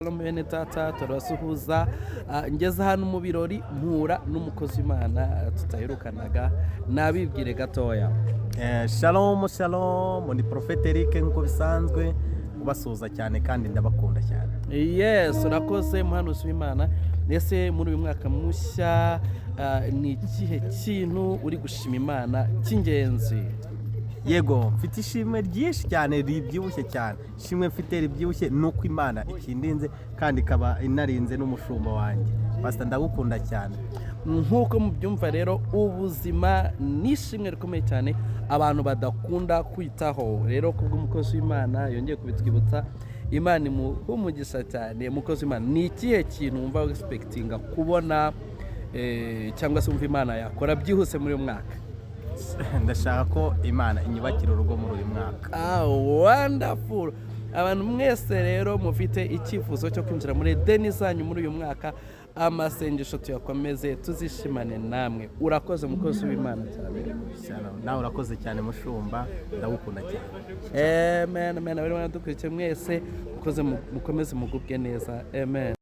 Bene tata turasuhuza ngeze hano mu birori mpura n'umukozi w'Imana tutaherukanaga nabibwire gatoya. Shalom shalom ni Prophet Eric nkuko bisanzwe ubasuhuza cyane kandi ndabakunda cyane. Yes, urakoze muhanuzi w'Imana. Ese muri uyu mwaka mushya ni ikihe kintu uri gushima Imana cy'ingenzi? Yego mfite ishimwe ryinshi cyane ribyibushye cyane. Ishimwe mfite ribyibushye nuko Imana ikindinze kandi ikaba inarinze n'umushumba wanjye. Pastor ndagukunda cyane. Nkuko mubyumva rero ubuzima nishimwe rikomeye cyane abantu badakunda kwitaho. Rero kubw'umukozi w'Imana yongeye kubitwibutsa Imana umugisha cyane. Umukozi w'Imana ni ikihe kintu wumva expectinga kubona cyangwa se umva Imana yakora byihuse muri uyu mwaka? Ndashaka ko Imana inyubakira urugo muri uyu mwaka. Wonderful. Abantu mwese rero mufite icyifuzo cyo kwinjira muri deni zanyu muri uyu mwaka, amasengesho tuyakomeze tuzishimane namwe. Urakoze mukozi w'Imana cyane. Nawe urakoze cyane mushumba ndagukunda cyane. Amen. Abari badukurikiye mwese mukomeze mugubwe neza. Amen.